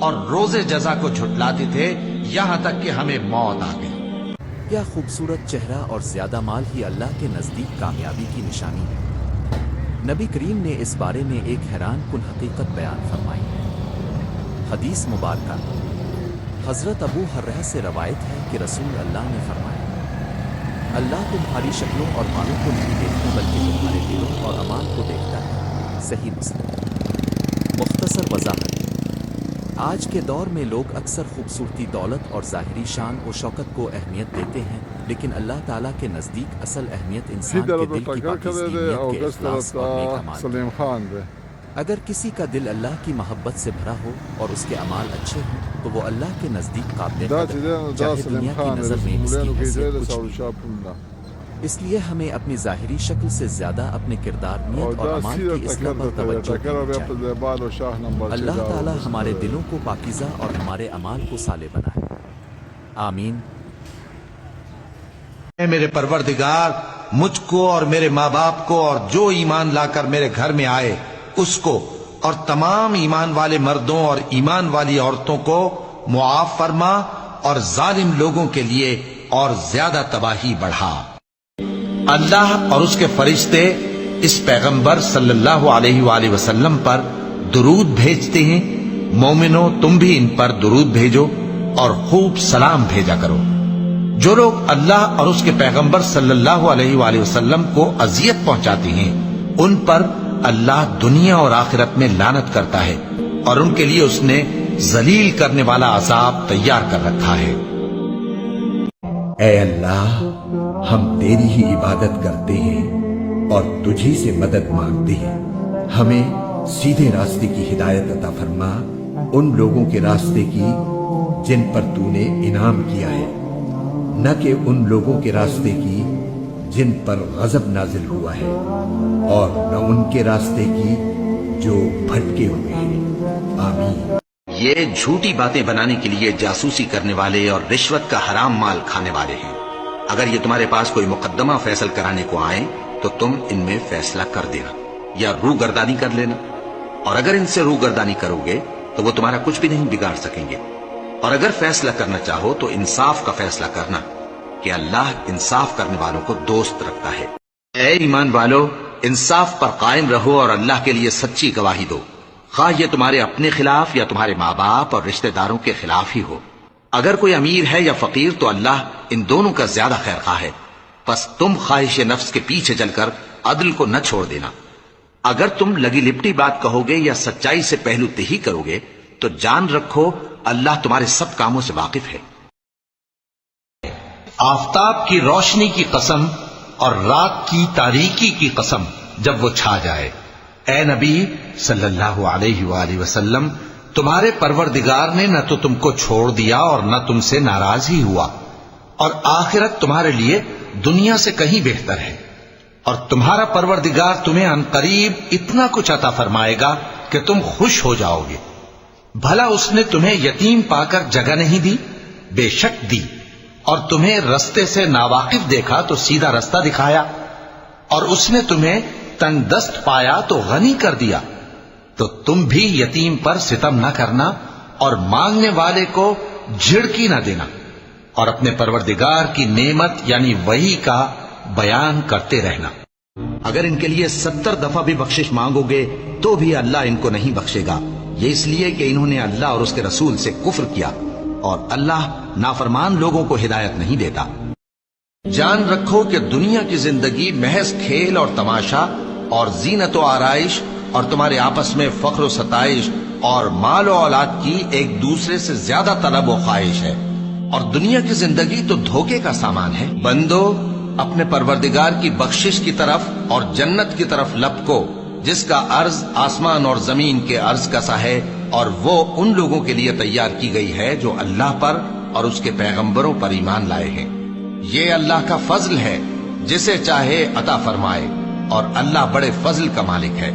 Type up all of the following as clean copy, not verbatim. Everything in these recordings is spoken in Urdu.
اور روز جزا کو جھٹلاتے تھے یہاں تک کہ ہمیں موت آ گئی۔ کیا خوبصورت چہرہ اور زیادہ مال ہی اللہ کے نزدیک کامیابی کی نشانی ہے۔ نبی کریم نے اس بارے میں ایک حیران کن حقیقت بیان فرمائی ہے۔ حدیث مبارکہ حضرت ابو ہریرہ سے روایت ہے کہ رسول اللہ نے فرمایا، اللہ تمہاری شکلوں اور مالوں کو نہیں دیکھتا بلکہ تمہارے دلوں اور اعمال کو دیکھتا ہے۔ صحیح مسلم۔ مختصر وضاحت، آج کے دور میں لوگ اکثر خوبصورتی، دولت اور ظاہری شان و شوکت کو اہمیت دیتے ہیں، لیکن اللہ تعالیٰ کے نزدیک اصل اہمیت انسان کے دل کی پاکیزگی، نیت کے اخلاص اور نیک اعمال ہے۔ اگر کسی کا دل اللہ کی محبت سے بھرا ہو اور اس کے اعمال اچھے ہوں تو وہ اللہ کے نزدیک قابل قدر، چاہے دنیا کی نظر میں اس کی حیثیت کچھ بھی۔ اس لیے ہمیں اپنی ظاہری شکل سے زیادہ اپنے کردار، نیت اور اعمال کی اصلاح پر توجہ دینی چاہیے۔ اللہ تعالی ہمارے دلوں کو پاکیزہ اور ہمارے اعمال کو صالح بنائے، آمین۔ اے میرے پروردگار، مجھ کو اور میرے ماں باپ کو اور جو ایمان لا کر میرے گھر میں آئے اس کو اور تمام ایمان والے مردوں اور ایمان والی عورتوں کو معاف فرما اور ظالم لوگوں کے لیے اور زیادہ تباہی بڑھا۔ اللہ اور اس کے فرشتے اس پیغمبر صلی اللہ علیہ وآلہ وسلم پر درود بھیجتے ہیں۔ مومنو، تم بھی ان پر درود بھیجو اور خوب سلام بھیجا کرو۔ جو لوگ اللہ اور اس کے پیغمبر صلی اللہ علیہ وآلہ وسلم کو اذیت پہنچاتے ہیں ان پر اللہ دنیا اور آخرت میں لعنت کرتا ہے اور ان کے لیے اس نے ذلیل کرنے والا عذاب تیار کر رکھا ہے۔ اے اللہ، ہم تیری ہی عبادت کرتے ہیں اور تجھی سے مدد مانگتے ہیں۔ ہمیں سیدھے راستے کی ہدایت عطا فرما، ان لوگوں کے راستے کی جن پر تو نے انعام کیا ہے، نہ کہ ان لوگوں کے راستے کی جن پر غضب نازل ہوا ہے، اور نہ ان کے راستے کی جو بھٹکے ہوئے ہیں، آمین۔ یہ جھوٹی باتیں بنانے کے لیے جاسوسی کرنے والے اور رشوت کا حرام مال کھانے والے ہیں۔ اگر یہ تمہارے پاس کوئی مقدمہ فیصل کرانے کو آئیں تو تم ان میں فیصلہ کر دینا یا روگردانی کر لینا، اور اگر ان سے روگردانی کرو گے تو وہ تمہارا کچھ بھی نہیں بگاڑ سکیں گے۔ اور اگر فیصلہ کرنا چاہو تو انصاف کا فیصلہ کرنا، کہ اللہ انصاف کرنے والوں کو دوست رکھتا ہے۔ اے ایمان والو، انصاف پر قائم رہو اور اللہ کے لیے سچی گواہی دو، خواہ یہ تمہارے اپنے خلاف یا تمہارے ماں باپ اور رشتہ داروں کے خلاف ہی ہو۔ اگر کوئی امیر ہے یا فقیر تو اللہ ان دونوں کا زیادہ خیر خواہ ہے، پس تم خواہش نفس کے پیچھے چل کر عدل کو نہ چھوڑ دینا۔ اگر تم لگی لپٹی بات کہو گے یا سچائی سے پہلو تہی کرو گے تو جان رکھو اللہ تمہارے سب کاموں سے واقف ہے۔ آفتاب کی روشنی کی قسم اور رات کی تاریکی کی قسم جب وہ چھا جائے، اے نبی صلی اللہ علیہ وآلہ وسلم، تمہارے پروردگار نے نہ تو تم کو چھوڑ دیا اور نہ تم سے ناراض ہی ہوا، اور آخرت تمہارے لیے دنیا سے کہیں بہتر ہے، اور تمہارا پروردگار تمہیں عنقریب اتنا کچھ عطا فرمائے گا کہ تم خوش ہو جاؤ گے۔ بھلا اس نے تمہیں یتیم پا کر جگہ نہیں دی؟ بے شک دی، اور تمہیں رستے سے ناواقف دیکھا تو سیدھا رستہ دکھایا، اور اس نے تمہیں تنگ دست پایا تو غنی کر دیا۔ تو تم بھی یتیم پر ستم نہ کرنا اور مانگنے والے کو جھڑکی نہ دینا، اور اپنے پروردگار کی نعمت یعنی وحی کا بیان کرتے رہنا۔ اگر ان کے لیے 70 دفعہ بھی بخشش مانگو گے تو بھی اللہ ان کو نہیں بخشے گا، یہ اس لیے کہ انہوں نے اللہ اور اس کے رسول سے کفر کیا، اور اللہ نافرمان لوگوں کو ہدایت نہیں دیتا۔ جان رکھو کہ دنیا کی زندگی محض کھیل اور تماشا اور زینت و آرائش اور تمہارے آپس میں فخر و ستائش اور مال و اولاد کی ایک دوسرے سے زیادہ طلب و خواہش ہے، اور دنیا کی زندگی تو دھوکے کا سامان ہے۔ بندو، اپنے پروردگار کی بخشش کی طرف اور جنت کی طرف لپکو جس کا عرض آسمان اور زمین کے عرض کا سا ہے، اور وہ ان لوگوں کے لیے تیار کی گئی ہے جو اللہ پر اور اس کے پیغمبروں پر ایمان لائے ہیں۔ یہ اللہ کا فضل ہے، جسے چاہے عطا فرمائے، اور اللہ بڑے فضل کا مالک ہے۔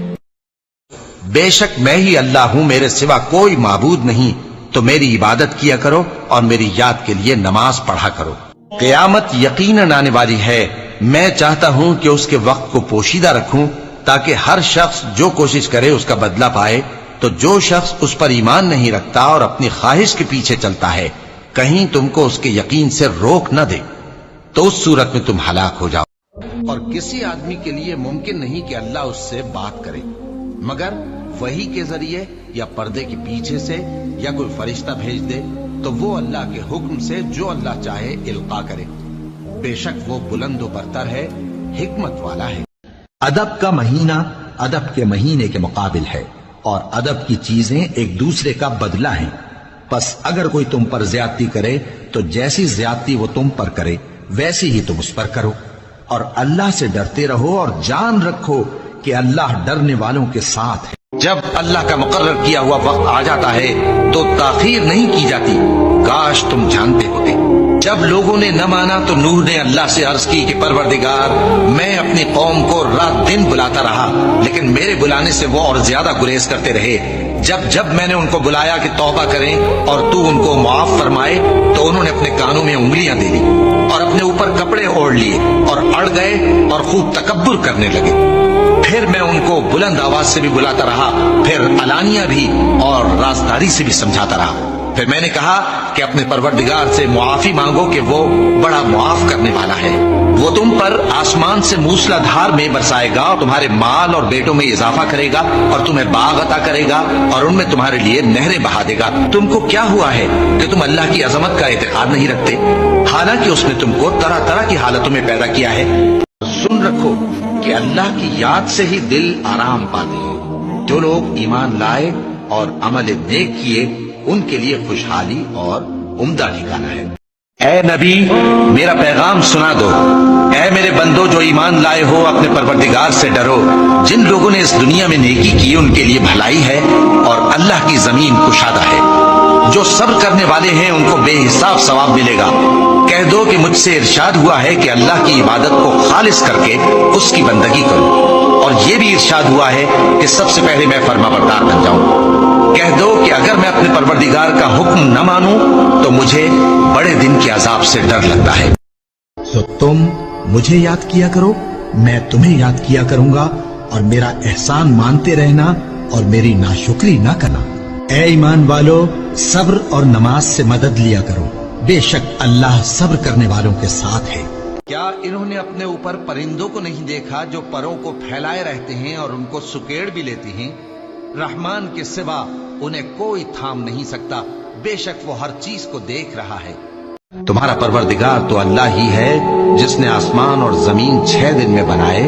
بے شک میں ہی اللہ ہوں، میرے سوا کوئی معبود نہیں، تو میری عبادت کیا کرو اور میری یاد کے لیے نماز پڑھا کرو۔ قیامت یقیناً آنے والی ہے، میں چاہتا ہوں کہ اس کے وقت کو پوشیدہ رکھوں تاکہ ہر شخص جو کوشش کرے اس کا بدلہ پائے، تو جو شخص اس پر ایمان نہیں رکھتا اور اپنی خواہش کے پیچھے چلتا ہے کہیں تم کو اس کے یقین سے روک نہ دے تو اس صورت میں تم ہلاک ہو جاؤ۔ اور کسی آدمی کے لیے ممکن نہیں کہ اللہ اس سے بات کرے مگر وحی کے ذریعے یا پردے کے پیچھے سے یا کوئی فرشتہ بھیج دے تو وہ اللہ کے حکم سے جو اللہ چاہے القا کرے۔ بے شک وہ بلند و برتر ہے، حکمت والا ہے۔ ادب کا مہینہ ادب کے مہینے کے مقابل ہے اور ادب کی چیزیں ایک دوسرے کا بدلہ ہیں۔ پس اگر کوئی تم پر زیادتی کرے تو جیسی زیادتی وہ تم پر کرے ویسی ہی تم اس پر کرو، اور اللہ سے ڈرتے رہو اور جان رکھو کہ اللہ ڈرنے والوں کے ساتھ ہے۔ جب اللہ کا مقرر کیا ہوا وقت آ جاتا ہے تو تاخیر نہیں کی جاتی، کاش تم جانتے ہوتے۔ جب لوگوں نے نہ مانا تو نوح نے اللہ سے عرض کی کہ پروردگار، میں اپنی قوم کو رات دن بلاتا رہا لیکن میرے بلانے سے وہ اور زیادہ گریز کرتے رہے۔ جب میں نے ان کو بلایا کہ توبہ کریں اور تو ان کو معاف فرمائے تو انہوں نے اپنے کانوں میں انگلیاں دے لی اور اپنے اوپر کپڑے اوڑھ لیے اور اڑ گئے اور خوب تکبر کرنے لگے۔ پھر میں ان کو بلند آواز سے بھی بلاتا رہا، پھر علانیہ بھی اور رازداری سے بھی سمجھاتا رہا۔ پھر میں نے کہا کہ اپنے پروردگار سے معافی مانگو کہ وہ بڑا معاف کرنے والا ہے۔ وہ تم پر آسمان سے موسلا دھار میں برسائے گا اور تمہارے مال اور بیٹوں میں اضافہ کرے گا اور تمہیں باغ عطا کرے گا اور ان میں تمہارے لیے نہریں بہا دے گا۔ تم کو کیا ہوا ہے کہ تم اللہ کی عظمت کا اعتقاد نہیں رکھتے، حالانکہ اس نے تم کو طرح طرح کی حالتوں میں پیدا کیا ہے۔ سن رکھو کہ اللہ کی یاد سے ہی دل آرام پاتے ہیں۔ جو لوگ ایمان لائے اور عمل نیک کیے ان کے لیے خوشحالی اور عمدہ ٹھکانہ ہے۔ اے نبی، میرا پیغام سنا دو۔ اے میرے بندو جو ایمان لائے ہو، اپنے پروردگار سے ڈرو۔ جن لوگوں نے اس دنیا میں نیکی کی ان کے لیے بھلائی ہے اور اللہ کی زمین کشادہ ہے۔ جو صبر کرنے والے ہیں ان کو بے حساب ثواب ملے گا۔ کہہ دو کہ مجھ سے ارشاد ہوا ہے کہ اللہ کی عبادت کو خالص کر کے اس کی بندگی کرو، اور یہ بھی ارشاد ہوا ہے کہ سب سے پہلے میں فرما بردار بن جاؤں۔ کہہ دو کہ اگر میں اپنے پروردگار کا حکم نہ مانوں تو مجھے بڑے دن کے عذاب سے ڈر لگتا ہے۔ تو تم مجھے یاد کیا کرو، میں تمہیں یاد کیا کروں گا، اور میرا احسان مانتے رہنا اور میری ناشکری نہ کرنا۔ اے ایمان والو، صبر اور نماز سے مدد لیا کرو، بے شک اللہ صبر کرنے والوں کے ساتھ ہے۔ کیا انہوں نے اپنے اوپر پرندوں کو نہیں دیکھا جو پروں کو پھیلائے رہتے ہیں اور ان کو سکیڑ بھی لیتے ہیں؟ رحمان کے سوا انہیں کوئی تھام نہیں سکتا، بے شک وہ ہر چیز کو دیکھ رہا ہے۔ تمہارا پروردگار تو اللہ ہی ہے جس نے آسمان اور زمین 6 دن میں بنائے،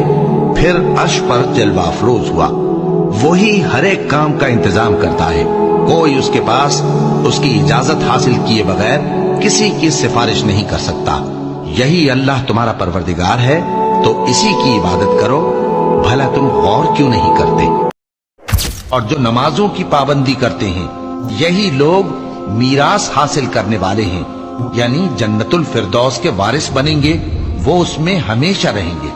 پھر عرش پر جلوہ افروز ہوا۔ وہی ہر ایک کام کا انتظام کرتا ہے، کوئی اس کے پاس اس کی اجازت حاصل کیے بغیر کسی کی سفارش نہیں کر سکتا۔ یہی اللہ تمہارا پروردگار ہے تو اسی کی عبادت کرو، بھلا تم غور کیوں نہیں کرتے؟ اور جو نمازوں کی پابندی کرتے ہیں یہی لوگ میراث حاصل کرنے والے ہیں، یعنی جنت الفردوس کے وارث بنیں گے، وہ اس میں ہمیشہ رہیں گے۔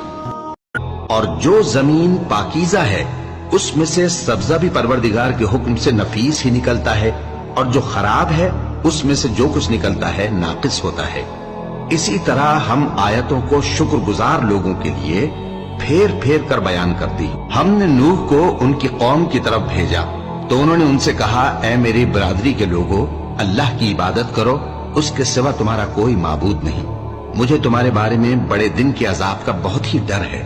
اور جو زمین پاکیزہ ہے اس میں سے سبزہ بھی پروردگار کے حکم سے نفیس ہی نکلتا ہے، اور جو خراب ہے اس میں سے جو کچھ نکلتا ہے ناقص ہوتا ہے۔ اسی طرح ہم آیتوں کو شکر گزار لوگوں کے لیے پھیر پھیر کر بیان کرتی۔ ہم نے نوح کو ان کی قوم کی طرف بھیجا تو انہوں نے ان سے کہا، اے میری برادری کے لوگوں، اللہ کی عبادت کرو، اس کے سوا تمہارا کوئی معبود نہیں۔ مجھے تمہارے بارے میں بڑے دن کے عذاب کا بہت ہی ڈر ہے۔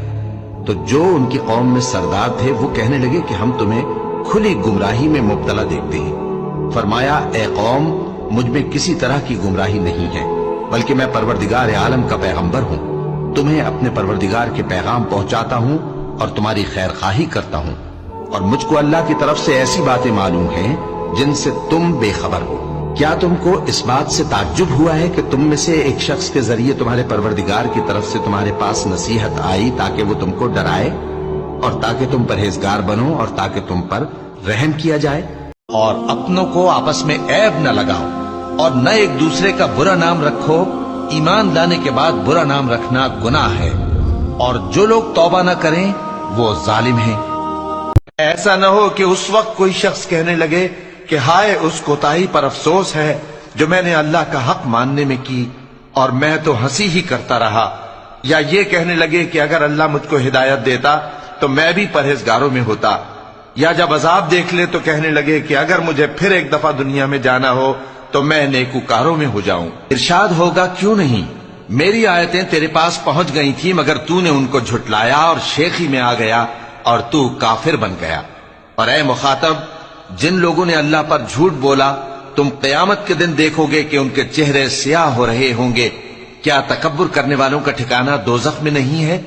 تو جو ان کی قوم میں سردار تھے وہ کہنے لگے کہ ہم تمہیں کھلی گمراہی میں مبتلا دیکھتے ہیں۔ فرمایا، اے قوم، مجھ میں کسی طرح کی گمراہی نہیں ہے، بلکہ میں پروردگار عالم کا پیغمبر ہوں۔ تمہیں اپنے پروردگار کے پیغام پہنچاتا ہوں اور تمہاری خیر خواہی کرتا ہوں، اور مجھ کو اللہ کی طرف سے ایسی باتیں معلوم ہیں جن سے تم بے خبر ہو۔ کیا تم کو اس بات سے تعجب ہوا ہے کہ تم میں سے ایک شخص کے ذریعے تمہارے پروردگار کی طرف سے تمہارے پاس نصیحت آئی تاکہ وہ تم کو ڈرائے اور تاکہ تم پرہیزگار بنو اور تاکہ تم پر رحم کیا جائے؟ اور اپنوں کو آپس میں عیب نہ لگاؤ اور نہ ایک دوسرے کا برا نام رکھو، ایمان لانے کے بعد برا نام رکھنا گناہ ہے، اور جو لوگ توبہ نہ کریں وہ ظالم ہیں۔ ایسا نہ ہو کہ اس وقت کوئی شخص کہنے لگے کہ ہائے اس کوتاہی پر افسوس ہے جو میں نے اللہ کا حق ماننے میں کی اور میں تو ہنسی ہی کرتا رہا، یا یہ کہنے لگے کہ اگر اللہ مجھ کو ہدایت دیتا تو میں بھی پرہیزگاروں میں ہوتا۔ یا جب عذاب دیکھ لے تو کہنے لگے کہ اگر مجھے پھر ایک دفعہ دنیا میں جانا ہو تو میں نیکوکاروں میں ہو جاؤں۔ ارشاد ہوگا کیوں نہیں، میری آیتیں تیرے پاس پہنچ گئی تھی مگر تو نے ان کو جھٹلایا اور شیخی میں آ گیا اور تو کافر بن گیا۔ اور اے مخاطب، جن لوگوں نے اللہ پر جھوٹ بولا تم قیامت کے دن دیکھو گے کہ ان کے چہرے سیاہ ہو رہے ہوں گے۔ کیا تکبر کرنے والوں کا ٹھکانہ دوزخ میں نہیں ہے؟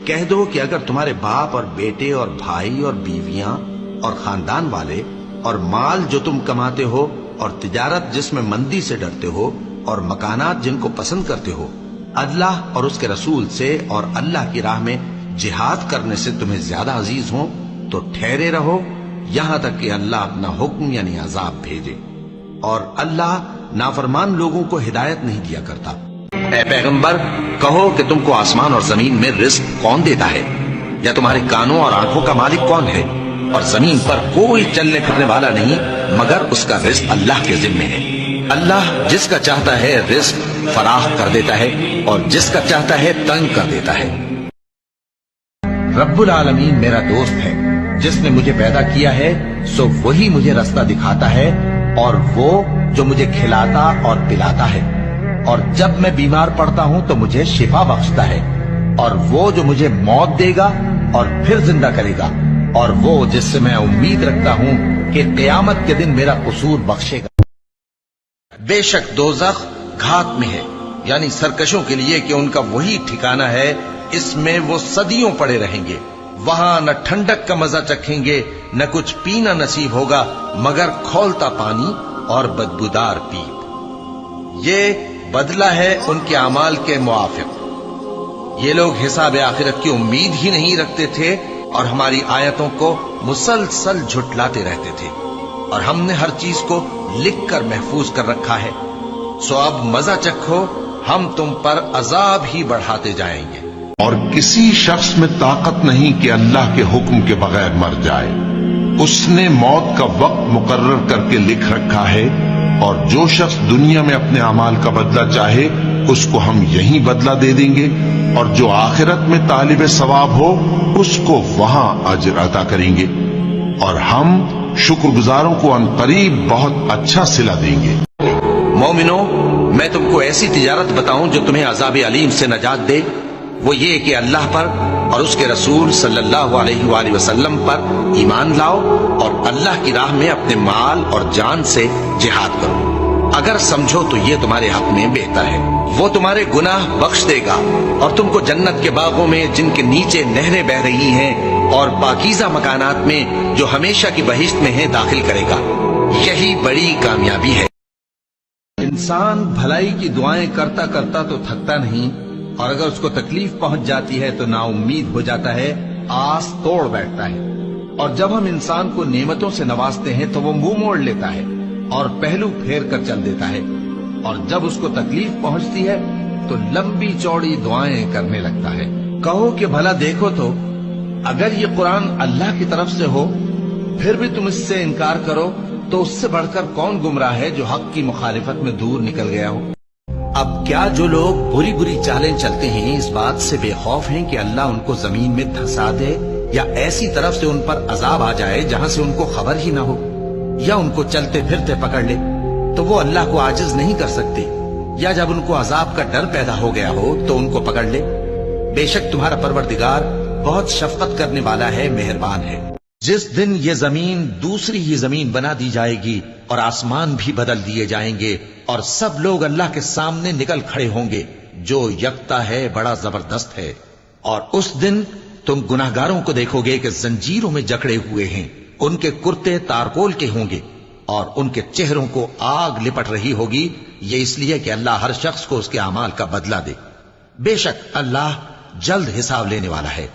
کہہ دو کہ اگر تمہارے باپ اور بیٹے اور بھائی اور بیویاں اور خاندان والے اور مال جو تم کماتے ہو اور تجارت جس میں مندی سے ڈرتے ہو اور مکانات جن کو پسند کرتے ہو اللہ اور اس کے رسول سے اور اللہ کی راہ میں جہاد کرنے سے تمہیں زیادہ عزیز ہوں تو ٹھہرے رہو یہاں تک کہ اللہ اپنا حکم یعنی عذاب بھیجے، اور اللہ نافرمان لوگوں کو ہدایت نہیں دیا کرتا۔ اے پیغمبر کہو کہ تم کو آسمان اور زمین میں رزق کون دیتا ہے، یا تمہارے کانوں اور آنکھوں کا مالک کون ہے؟ اور زمین پر کوئی چلنے پھرنے والا نہیں مگر اس کا رزق اللہ کے ذمے ہے۔ اللہ جس کا چاہتا ہے رزق فراخ کر دیتا ہے اور جس کا چاہتا ہے تنگ کر دیتا ہے۔ رب العالمین میرا دوست ہے، جس نے مجھے پیدا کیا ہے سو وہی مجھے رستہ دکھاتا ہے، اور وہ جو مجھے کھلاتا اور پلاتا ہے، اور جب میں بیمار پڑتا ہوں تو مجھے شفا بخشتا ہے، اور وہ جو مجھے موت دے گا اور پھر زندہ کرے گا، اور وہ جس سے میں امید رکھتا ہوں کہ قیامت کے دن میرا قصور بخشے گا۔ بے شک دوزخ گھات میں ہے، یعنی سرکشوں کے لیے کہ ان کا وہی ٹھکانہ ہے، اس میں وہ صدیوں پڑے رہیں گے، وہاں نہ ٹھنڈک کا مزہ چکھیں گے نہ کچھ پینا نصیب ہوگا مگر کھولتا پانی اور بدبودار پیپ۔ یہ بدلہ ہے ان کے اعمال کے موافق۔ یہ لوگ حساب آخرت کی امید ہی نہیں رکھتے تھے اور ہماری آیتوں کو مسلسل جھٹلاتے رہتے تھے، اور ہم نے ہر چیز کو لکھ کر محفوظ کر رکھا ہے۔ سو اب مزہ چکھو، ہم تم پر عذاب ہی بڑھاتے جائیں گے۔ اور کسی شخص میں طاقت نہیں کہ اللہ کے حکم کے بغیر مر جائے، اس نے موت کا وقت مقرر کر کے لکھ رکھا ہے، اور جو شخص دنیا میں اپنے اعمال کا بدلہ چاہے اس کو ہم یہیں بدلہ دے دیں گے، اور جو آخرت میں طالب ثواب ہو اس کو وہاں اجر عطا کریں گے، اور ہم شکر گزاروں کو عنقریب بہت اچھا صلہ دیں گے۔ مومنو، میں تم کو ایسی تجارت بتاؤں جو تمہیں عذاب علیم سے نجات دے؟ وہ یہ کہ اللہ پر اور اس کے رسول صلی اللہ علیہ وآلہ وسلم پر ایمان لاؤ اور اللہ کی راہ میں اپنے مال اور جان سے جہاد کرو۔ اگر سمجھو تو یہ تمہارے حق میں بہتر ہے۔ وہ تمہارے گناہ بخش دے گا اور تم کو جنت کے باغوں میں جن کے نیچے نہریں بہ رہی ہیں اور پاکیزہ مکانات میں جو ہمیشہ کی بہشت میں ہیں داخل کرے گا۔ یہی بڑی کامیابی ہے۔ انسان بھلائی کی دعائیں کرتا کرتا تو تھکتا نہیں، اور اگر اس کو تکلیف پہنچ جاتی ہے تو نا امید ہو جاتا ہے، آس توڑ بیٹھتا ہے۔ اور جب ہم انسان کو نعمتوں سے نوازتے ہیں تو وہ منہ موڑ لیتا ہے اور پہلو پھیر کر چل دیتا ہے، اور جب اس کو تکلیف پہنچتی ہے تو لمبی چوڑی دعائیں کرنے لگتا ہے۔ کہو کہ بھلا دیکھو تو اگر یہ قرآن اللہ کی طرف سے ہو پھر بھی تم اس سے انکار کرو تو اس سے بڑھ کر کون گمراہ ہے جو حق کی مخالفت میں دور نکل گیا ہو؟ اب کیا جو لوگ بری بری چالیں چلتے ہیں اس بات سے بے خوف ہیں کہ اللہ ان کو زمین میں دھسا دے یا ایسی طرف سے ان پر عذاب آ جائے جہاں سے ان کو خبر ہی نہ ہو، یا ان کو چلتے پھرتے پکڑ لے تو وہ اللہ کو عاجز نہیں کر سکتے، یا جب ان کو عذاب کا ڈر پیدا ہو گیا ہو تو ان کو پکڑ لے؟ بے شک تمہارا پروردگار بہت شفقت کرنے والا ہے، مہربان ہے۔ جس دن یہ زمین دوسری ہی زمین بنا دی جائے گی اور آسمان بھی بدل دیے جائیں گے اور سب لوگ اللہ کے سامنے نکل کھڑے ہوں گے جو یکتا ہے، بڑا زبردست ہے۔ اور اس دن تم گناہگاروں کو دیکھو گے کہ زنجیروں میں جکڑے ہوئے ہیں، ان کے کرتے تارکول کے ہوں گے اور ان کے چہروں کو آگ لپٹ رہی ہوگی، یہ اس لیے کہ اللہ ہر شخص کو اس کے اعمال کا بدلہ دے۔ بے شک اللہ جلد حساب لینے والا ہے۔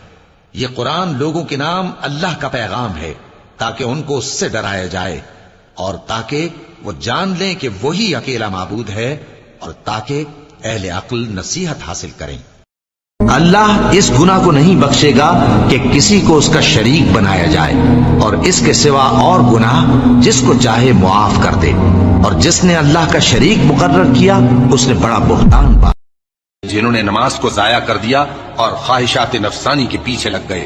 یہ قرآن لوگوں کے نام اللہ کا پیغام ہے تاکہ ان کو اس سے ڈرایا جائے اور تاکہ وہ جان لیں کہ وہی اکیلا معبود ہے اور تاکہ اہل عقل نصیحت حاصل کریں۔ اللہ اس گناہ کو نہیں بخشے گا کہ کسی کو اس کا شریک بنایا جائے، اور اس کے سوا اور گناہ جس کو چاہے معاف کر دے، اور جس نے اللہ کا شریک مقرر کیا اس نے بڑا بہتان پایا۔ جنہوں نے نماز کو ضائع کر دیا اور خواہشات نفسانی کے پیچھے لگ گئے،